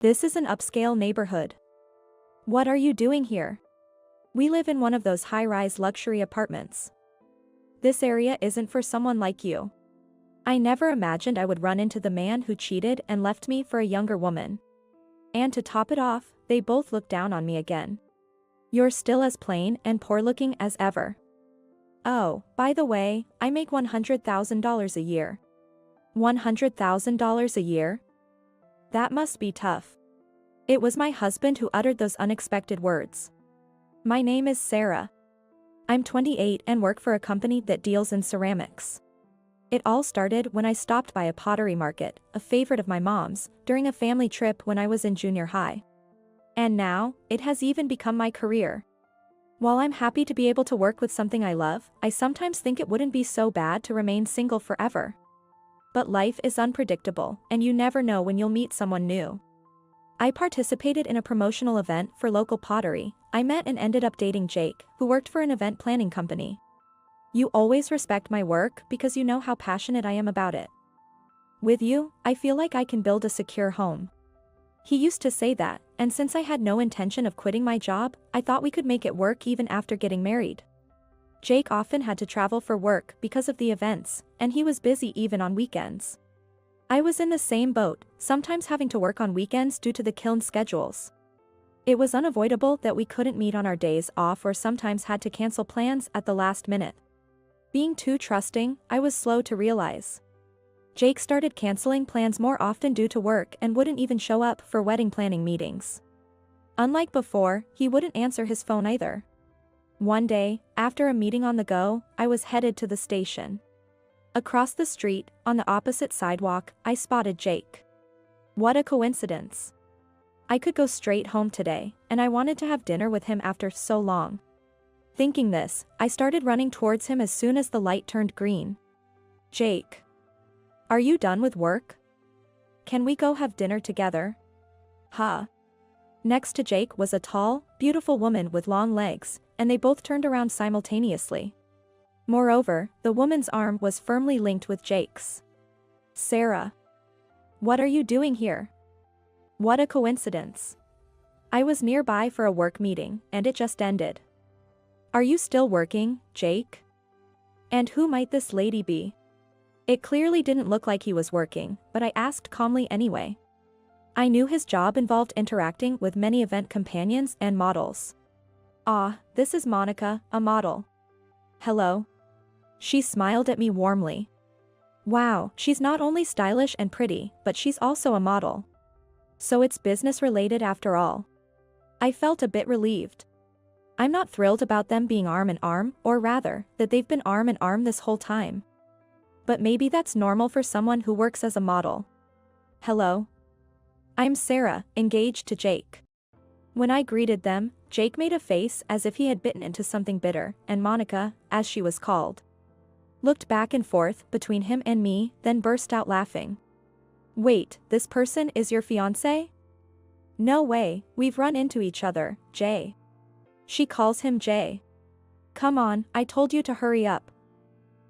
This is an upscale neighborhood. What are you doing here? We live in one of those high-rise luxury apartments. This area isn't for someone like you. I never imagined I would run into the man who cheated and left me for a younger woman. And to top it off, they both look down on me again. You're still as plain and poor-looking as ever. Oh, by the way, I make $100,000 a year. $100,000 a year? That must be tough. It was my husband who uttered those unexpected words. My name is Sarah. I'm 28 and work for a company that deals in ceramics. It all started when I stopped by a pottery market, a favorite of my mom's, during a family trip when I was in junior high. And now, it has even become my career. While I'm happy to be able to work with something I love, I sometimes think it wouldn't be so bad to remain single forever. But life is unpredictable, and you never know when you'll meet someone new. I participated in a promotional event for local pottery. I met and ended up dating Jake, who worked for an event planning company. You always respect my work because you know how passionate I am about it. With you, I feel like I can build a secure home. He used to say that, and since I had no intention of quitting my job, I thought we could make it work even after getting married. Jake often had to travel for work because of the events, and he was busy even on weekends. I was in the same boat, sometimes having to work on weekends due to the kiln schedules. It was unavoidable that we couldn't meet on our days off or sometimes had to cancel plans at the last minute. Being too trusting, I was slow to realize. Jake started canceling plans more often due to work and wouldn't even show up for wedding planning meetings. Unlike before, he wouldn't answer his phone either. One day, after a meeting on the go, I was headed to the station. Across the street, on the opposite sidewalk, I spotted Jake. What a coincidence. I could go straight home today, and I wanted to have dinner with him after so long. Thinking this, I started running towards him as soon as the light turned green. Jake. Are you done with work? Can we go have dinner together? Huh. Next to Jake was a tall, beautiful woman with long legs, and they both turned around simultaneously. Moreover, the woman's arm was firmly linked with Jake's. Sarah. What are you doing here? What a coincidence. I was nearby for a work meeting, and it just ended. Are you still working, Jake? And who might this lady be? It clearly didn't look like he was working, but I asked calmly anyway. I knew his job involved interacting with many event companions and models. Ah, this is Monica, a model. Hello. She smiled at me warmly. Wow, she's not only stylish and pretty, but she's also a model. So it's business related after all. I felt a bit relieved. I'm not thrilled about them being arm in arm, or rather, that they've been arm in arm this whole time. But maybe that's normal for someone who works as a model. Hello. I'm Sarah, engaged to Jake. When I greeted them, Jake made a face as if he had bitten into something bitter, and Monica, as she was called, looked back and forth between him and me, then burst out laughing. Wait, this person is your fiancé? No way, we've run into each other, Jay. She calls him Jay. Come on, I told you to hurry up.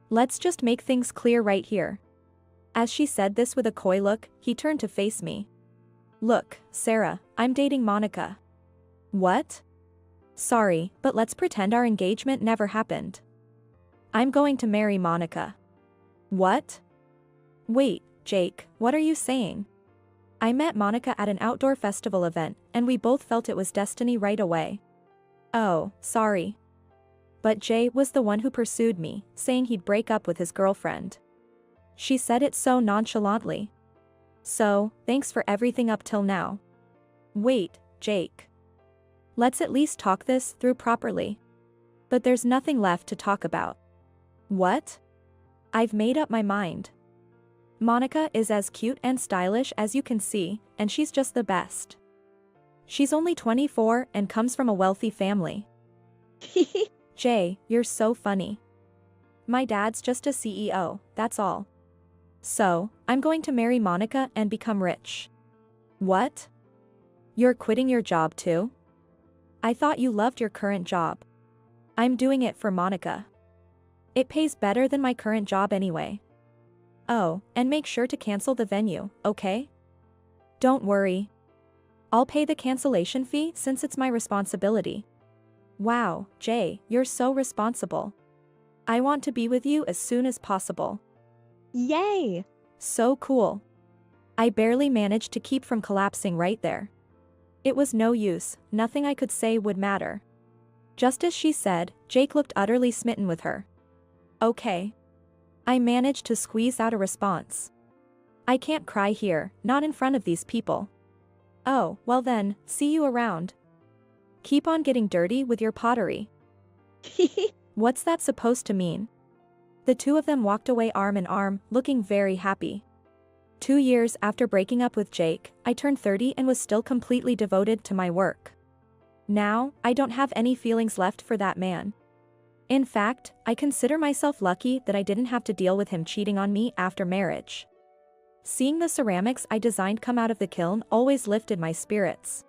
Let's just make things clear right here. As she said this with a coy look, he turned to face me. Look, Sarah, I'm dating Monica. What? Sorry, but let's pretend our engagement never happened. I'm going to marry Monica. What? Wait, Jake, what are you saying? I met Monica at an outdoor festival event, and we both felt it was destiny right away. Oh, sorry. But Jay was the one who pursued me, saying he'd break up with his girlfriend. She said it so nonchalantly. So, thanks for everything up till now. Wait, Jake. Let's at least talk this through properly. But there's nothing left to talk about. What? I've made up my mind. Monica is as cute and stylish as you can see, and she's just the best. She's only 24 and comes from a wealthy family. Jay, you're so funny. My dad's just a CEO, that's all. So, I'm going to marry Monica and become rich. What? You're quitting your job too? I thought you loved your current job. I'm doing it for Monica. It pays better than my current job anyway. Oh, and make sure to cancel the venue, okay? Don't worry. I'll pay the cancellation fee since it's my responsibility. Wow, Jay, you're so responsible. I want to be with you as soon as possible. Yay! So cool. I barely managed to keep from collapsing right there. It was no use, nothing I could say would matter. Just as she said, Jake looked utterly smitten with her. Okay. I managed to squeeze out a response. I can't cry here, not in front of these people. Oh, well then, see you around. Keep on getting dirty with your pottery. What's that supposed to mean? The two of them walked away arm in arm, looking very happy. 2 years after breaking up with Jake, I turned 30 and was still completely devoted to my work. Now, I don't have any feelings left for that man. In fact, I consider myself lucky that I didn't have to deal with him cheating on me after marriage. Seeing the ceramics I designed come out of the kiln always lifted my spirits.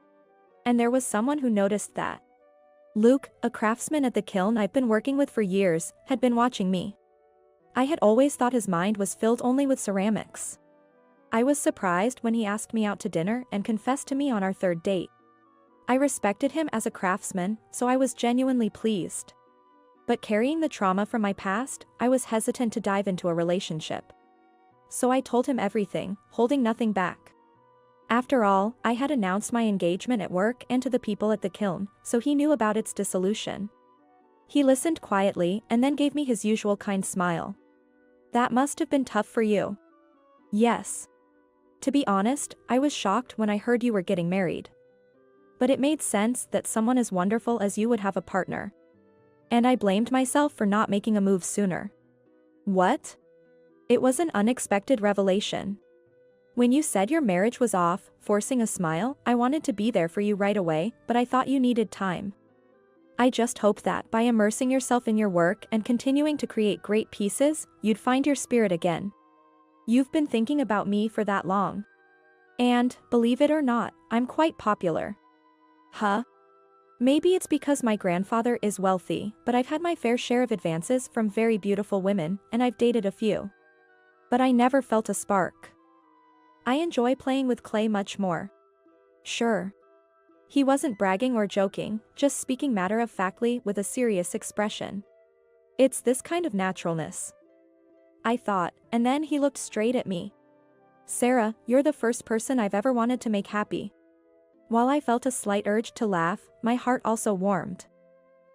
And there was someone who noticed that. Luke, a craftsman at the kiln I've been working with for years, had been watching me. I had always thought his mind was filled only with ceramics. I was surprised when he asked me out to dinner and confessed to me on our 3rd date. I respected him as a craftsman, so I was genuinely pleased. But carrying the trauma from my past, I was hesitant to dive into a relationship. So I told him everything, holding nothing back. After all, I had announced my engagement at work and to the people at the kiln, so he knew about its dissolution. He listened quietly and then gave me his usual kind smile. That must have been tough for you. Yes. To be honest, I was shocked when I heard you were getting married. But it made sense that someone as wonderful as you would have a partner. And I blamed myself for not making a move sooner. What? It was an unexpected revelation. When you said your marriage was off, forcing a smile, I wanted to be there for you right away, but I thought you needed time. I just hoped that by immersing yourself in your work and continuing to create great pieces, you'd find your spirit again. You've been thinking about me for that long. And, believe it or not, I'm quite popular. Huh? Maybe it's because my grandfather is wealthy, but I've had my fair share of advances from very beautiful women, and I've dated a few. But I never felt a spark. I enjoy playing with clay much more. Sure. He wasn't bragging or joking, just speaking matter-of-factly with a serious expression. It's this kind of naturalness. I thought, and then he looked straight at me. Sarah, you're the first person I've ever wanted to make happy. While I felt a slight urge to laugh, my heart also warmed.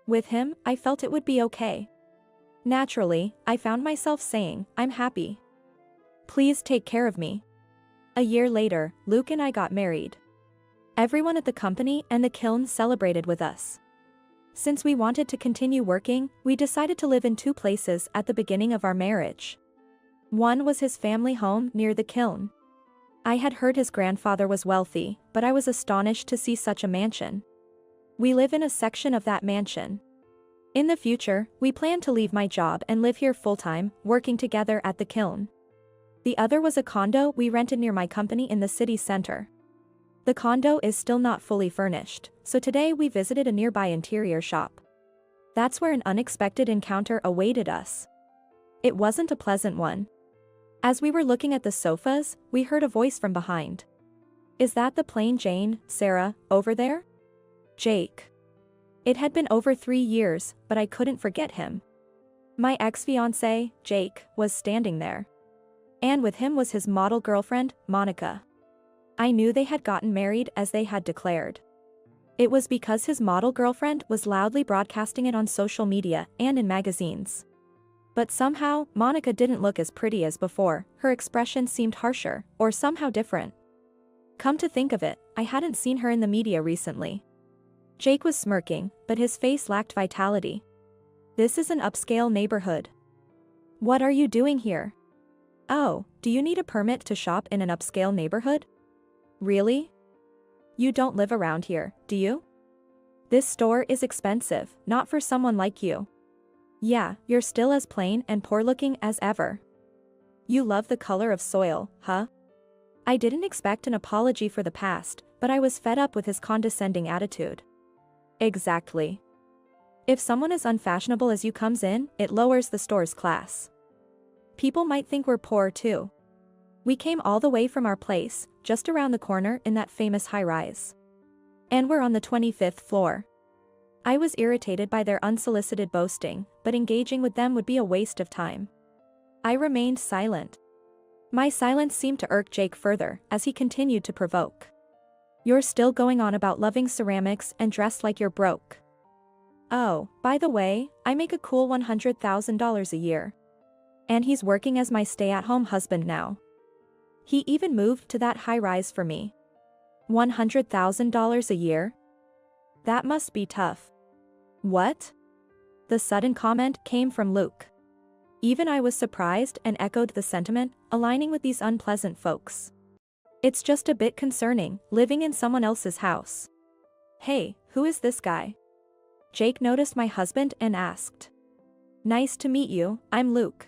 With him, I felt it would be okay. Naturally, I found myself saying, I'm happy. Please take care of me. A year later, Luke and I got married. Everyone at the company and the kiln celebrated with us. Since we wanted to continue working, we decided to live in 2 places at the beginning of our marriage. One was his family home near the kiln. I had heard his grandfather was wealthy, but I was astonished to see such a mansion. We live in a section of that mansion. In the future, we plan to leave my job and live here full-time, working together at the kiln. The other was a condo we rented near my company in the city center. The condo is still not fully furnished, so today we visited a nearby interior shop. That's where an unexpected encounter awaited us. It wasn't a pleasant one. As we were looking at the sofas, we heard a voice from behind. Is that the plain Jane, Sarah, over there? Jake. It had been over 3 years, but I couldn't forget him. My ex-fiancé, Jake, was standing there. And with him was his model girlfriend, Monica. I knew they had gotten married as they had declared. It was because his model girlfriend was loudly broadcasting it on social media and in magazines. But somehow, Monica didn't look as pretty as before, her expression seemed harsher, or somehow different. Come to think of it, I hadn't seen her in the media recently. Jake was smirking, but his face lacked vitality. This is an upscale neighborhood. What are you doing here? Oh, do you need a permit to shop in an upscale neighborhood? Really? You don't live around here, do you? This store is expensive, not for someone like you. Yeah, you're still as plain and poor-looking as ever. You love the color of soil, huh? I didn't expect an apology for the past, but I was fed up with his condescending attitude. Exactly. If someone as unfashionable as you comes in, it lowers the store's class. People might think we're poor too. We came all the way from our place, just around the corner in that famous high-rise. And we're on the 25th floor. I was irritated by their unsolicited boasting, but engaging with them would be a waste of time. I remained silent. My silence seemed to irk Jake further, as he continued to provoke. You're still going on about loving ceramics and dressed like you're broke. Oh, by the way, I make a cool $100,000 a year. And he's working as my stay-at-home husband now. He even moved to that high-rise for me. $100,000 a year? That must be tough. What? The sudden comment came from Luke. Even I was surprised and echoed the sentiment, aligning with these unpleasant folks. It's just a bit concerning, living in someone else's house. Hey, who is this guy? Jake noticed my husband and asked. Nice to meet you, I'm Luke.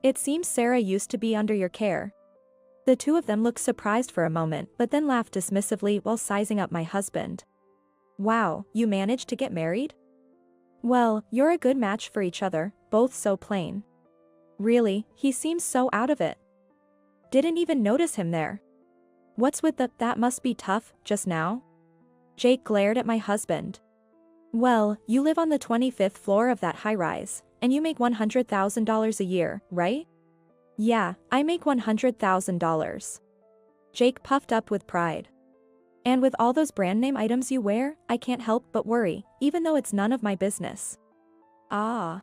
It seems Sarah used to be under your care. The two of them looked surprised for a moment but then laughed dismissively while sizing up my husband. Wow, you managed to get married? Well, you're a good match for each other, both so plain. Really, he seems so out of it. Didn't even notice him there. What's with the "that must be tough" just now? Jake glared at my husband. Well, you live on the 25th floor of that high-rise, and you make $100,000 a year, right? Yeah, I make $100,000. Jake puffed up with pride. And with all those brand name items you wear, I can't help but worry, even though it's none of my business. Ah.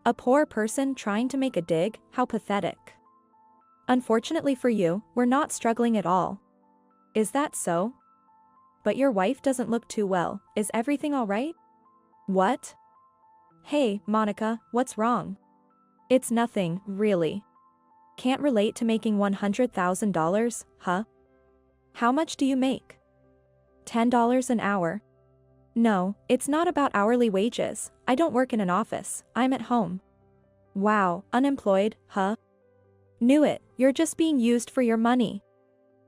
A poor person trying to make a dig, how pathetic. Unfortunately for you, we're not struggling at all. Is that so? But your wife doesn't look too well, is everything all right? What? Hey, Monica, what's wrong? It's nothing, really. Can't relate to making $100,000, huh? How much do you make? $10 an hour. No, it's not about hourly wages, I don't work in an office, I'm at home. Wow, unemployed, huh? Knew it, you're just being used for your money.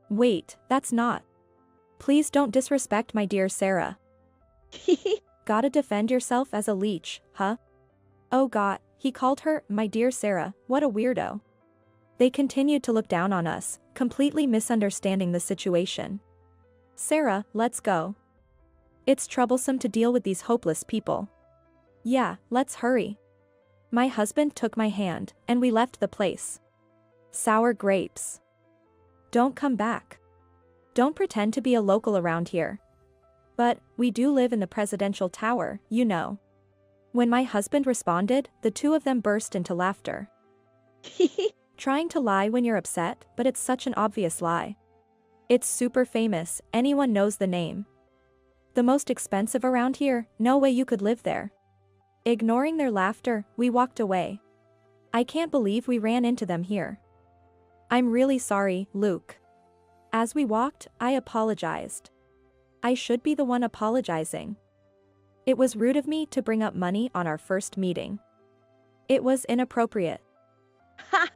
Wait, that's not. Please don't disrespect my dear Sarah. Gotta defend yourself as a leech, huh? Oh god, he called her, my dear Sarah, what a weirdo. They continued to look down on us, completely misunderstanding the situation. Sarah, let's go. It's troublesome to deal with these hopeless people. Yeah, let's hurry. My husband took my hand, and we left the place. Sour grapes. Don't come back. Don't pretend to be a local around here. But, we do live in the presidential tower, you know. When my husband responded, the two of them burst into laughter. Trying to lie when you're upset, but it's such an obvious lie. It's super famous, anyone knows the name. The most expensive around here, no way you could live there. Ignoring their laughter, we walked away. I can't believe we ran into them here. I'm really sorry, Luke. As we walked, I apologized. I should be the one apologizing. It was rude of me to bring up money on our first meeting. It was inappropriate. Ha!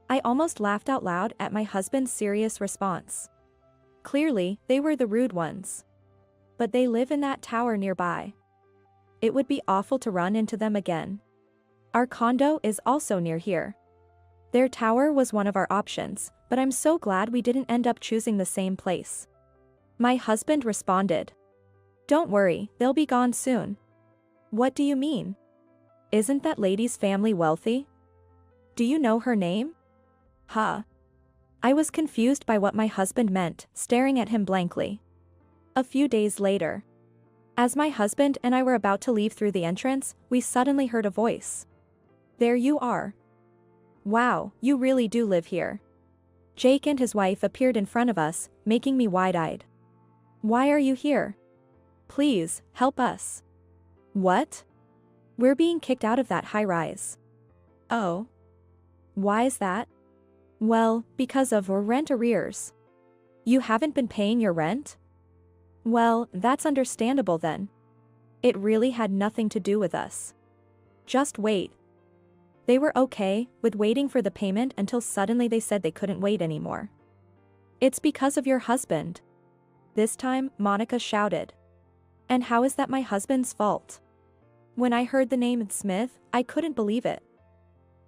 I almost laughed out loud at my husband's serious response. Clearly, they were the rude ones. But they live in that tower nearby. It would be awful to run into them again. Our condo is also near here. Their tower was one of our options, but I'm so glad we didn't end up choosing the same place. My husband responded. Don't worry, they'll be gone soon. What do you mean? Isn't that lady's family wealthy? Do you know her name? Huh. I was confused by what my husband meant, staring at him blankly. A few days later. As my husband and I were about to leave through the entrance, we suddenly heard a voice. There you are. Wow, you really do live here. Jake and his wife appeared in front of us, making me wide-eyed. Why are you here? Please, help us. What? We're being kicked out of that high-rise. Oh. Why is that? Well, because of our rent arrears. You haven't been paying your rent? Well, that's understandable then. It really had nothing to do with us. Just wait. They were okay with waiting for the payment until suddenly they said they couldn't wait anymore. It's because of your husband. This time, Monica shouted. And how is that my husband's fault? When I heard the name Smith, I couldn't believe it.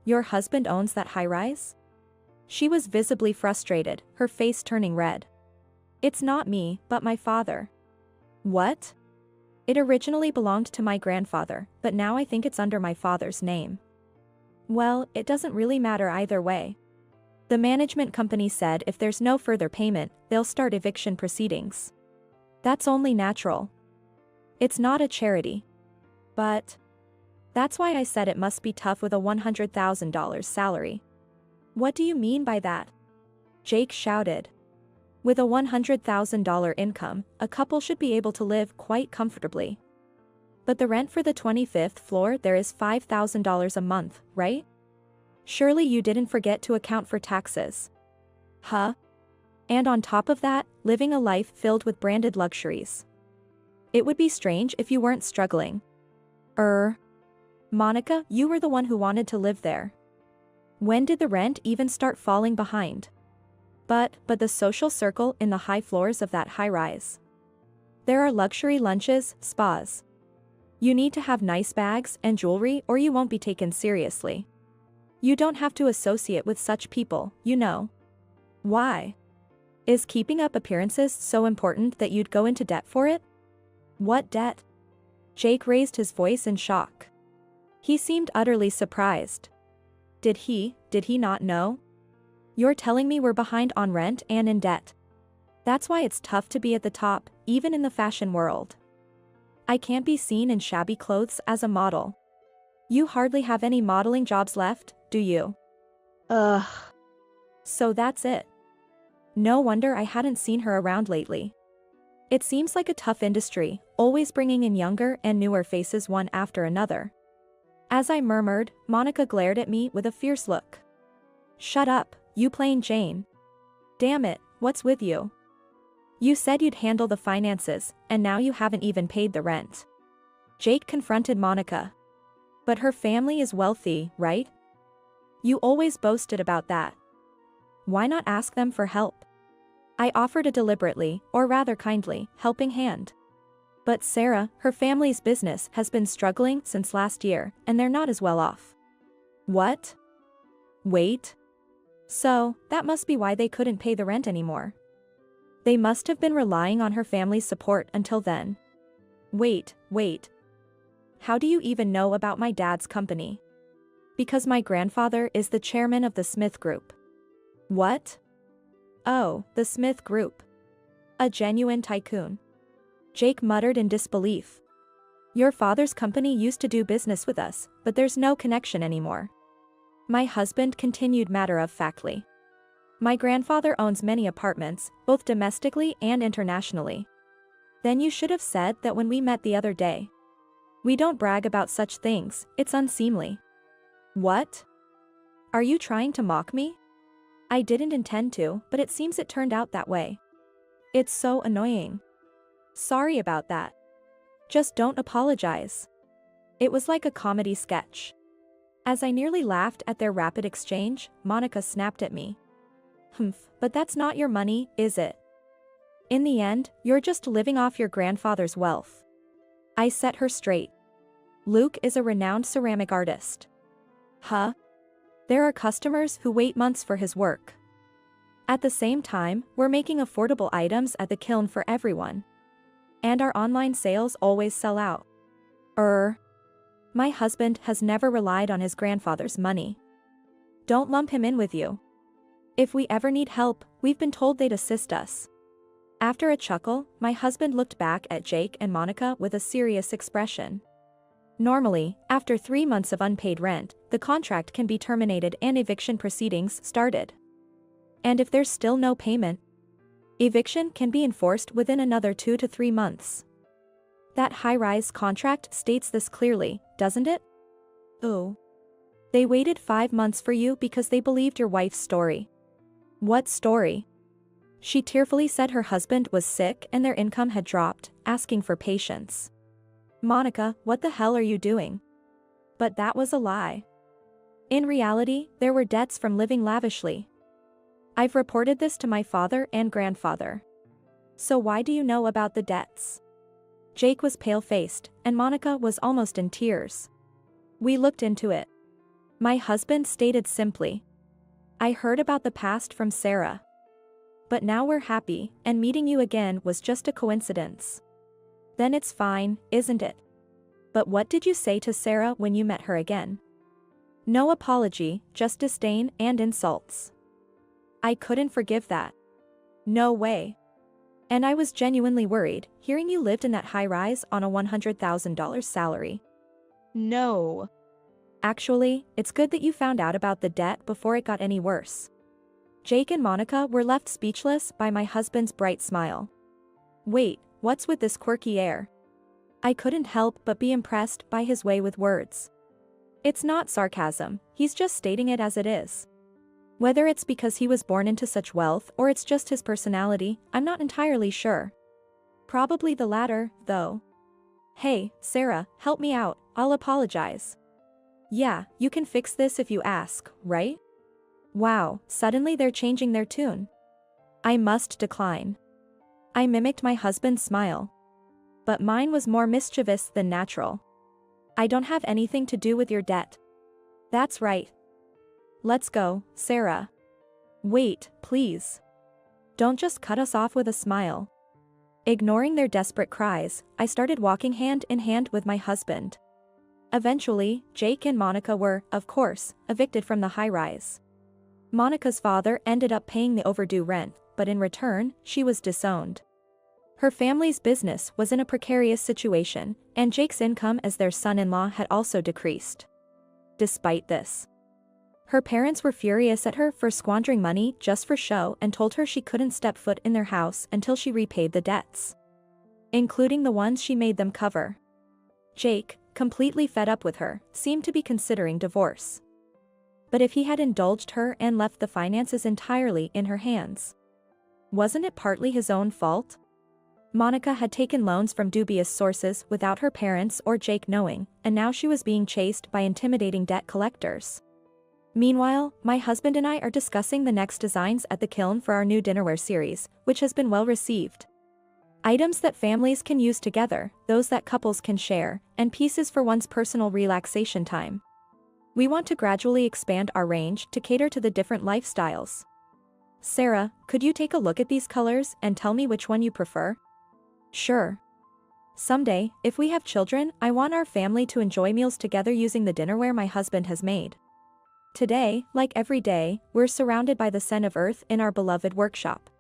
Your husband owns that high-rise? She was visibly frustrated, her face turning red. It's not me, but my father. What? It originally belonged to my grandfather, but now I think it's under my father's name. Well, it doesn't really matter either way. The management company said if there's no further payment, they'll start eviction proceedings. That's only natural. It's not a charity. But that's why I said it must be tough with a $100,000 salary. What do you mean by that? Jake shouted. With a $100,000 income, a couple should be able to live quite comfortably. But the rent for the 25th floor there is $5,000 a month, right? Surely you didn't forget to account for taxes. Huh? And on top of that, living a life filled with branded luxuries. It would be strange if you weren't struggling. Monica, you were the one who wanted to live there. When did the rent even start falling behind? But the social circle in the high floors of that high-rise. There are luxury lunches, spas. You need to have nice bags and jewelry or you won't be taken seriously. You don't have to associate with such people, you know. Why? Is keeping up appearances so important that you'd go into debt for it? What debt? Jake raised his voice in shock. He seemed utterly surprised. Did he not know? You're telling me we're behind on rent and in debt. That's why it's tough to be at the top, even in the fashion world. I can't be seen in shabby clothes as a model. You hardly have any modeling jobs left, do you? Ugh. So that's it. No wonder I hadn't seen her around lately. It seems like a tough industry, always bringing in younger and newer faces one after another. As I murmured, Monica glared at me with a fierce look. Shut up, you plain Jane. Damn it, what's with you? You said you'd handle the finances, and now you haven't even paid the rent. Jake confronted Monica. But her family is wealthy, right? You always boasted about that. Why not ask them for help? I offered a deliberately, or rather kindly, helping hand. But Sarah, her family's business has been struggling since last year, and they're not as well off. What? Wait. So, that must be why they couldn't pay the rent anymore. They must have been relying on her family's support until then. Wait. How do you even know about my dad's company? Because my grandfather is the chairman of the Smith Group. What? Oh, the Smith Group. A genuine tycoon. Jake muttered in disbelief. Your father's company used to do business with us, but there's no connection anymore. My husband continued matter-of-factly. My grandfather owns many apartments, both domestically and internationally. Then you should have said that when we met the other day. We don't brag about such things, it's unseemly. What? Are you trying to mock me? I didn't intend to, but it seems it turned out that way. It's so annoying. Sorry about that. Just don't apologize. It was like a comedy sketch. As I nearly laughed at their rapid exchange, Monica snapped at me. But that's not your money, is it? In the end, you're just living off your grandfather's wealth. I set her straight. Luke is a renowned ceramic artist. Huh? There are customers who wait months for his work. At the same time, we're making affordable items at the kiln for everyone. And our online sales always sell out. My husband has never relied on his grandfather's money. Don't lump him in with you. If we ever need help, we've been told they'd assist us. After a chuckle, my husband looked back at Jake and Monica with a serious expression. Normally, after 3 months of unpaid rent, the contract can be terminated and eviction proceedings started. And if there's still no payment, eviction can be enforced within another 2 to 3 months. That high-rise contract states this clearly, doesn't it? Oh. They waited 5 months for you because they believed your wife's story. What story? She tearfully said her husband was sick and their income had dropped, asking for patience. Monica, what the hell are you doing? But that was a lie. In reality, there were debts from living lavishly. I've reported this to my father and grandfather. So why do you know about the debts? Jake was pale-faced, and Monica was almost in tears. We looked into it. My husband stated simply. I heard about the past from Sarah. But now we're happy, and meeting you again was just a coincidence. Then it's fine, isn't it? But what did you say to Sarah when you met her again? No apology, just disdain and insults. I couldn't forgive that. No way. And I was genuinely worried, hearing you lived in that high-rise on a $100,000 salary. No. Actually, it's good that you found out about the debt before it got any worse. Jake and Monica were left speechless by my husband's bright smile. Wait, what's with this quirky air? I couldn't help but be impressed by his way with words. It's not sarcasm, he's just stating it as it is. Whether it's because he was born into such wealth or it's just his personality, I'm not entirely sure. Probably the latter, though. Hey, Sarah, help me out, I'll apologize. Yeah, you can fix this if you ask, right? Wow, suddenly they're changing their tune. I must decline. I mimicked my husband's smile. But mine was more mischievous than natural. I don't have anything to do with your debt. That's right. Let's go, Sarah. Wait, please. Don't just cut us off with a smile. Ignoring their desperate cries, I started walking hand in hand with my husband. Eventually, Jake and Monica were, of course, evicted from the high-rise. Monica's father ended up paying the overdue rent, but in return, she was disowned. Her family's business was in a precarious situation, and Jake's income as their son-in-law had also decreased. Despite this, her parents were furious at her for squandering money just for show and told her she couldn't step foot in their house until she repaid the debts, including the ones she made them cover. Jake, completely fed up with her, seemed to be considering divorce. But if he had indulged her and left the finances entirely in her hands, wasn't it partly his own fault? Monica had taken loans from dubious sources without her parents or Jake knowing, and now she was being chased by intimidating debt collectors. Meanwhile, my husband and I are discussing the next designs at the kiln for our new dinnerware series, which has been well received. Items that families can use together, those that couples can share, and pieces for one's personal relaxation time. We want to gradually expand our range to cater to the different lifestyles. Sarah, could you take a look at these colors and tell me which one you prefer? Sure. Someday, if we have children, I want our family to enjoy meals together using the dinnerware my husband has made. Today, like every day, we're surrounded by the scent of earth in our beloved workshop.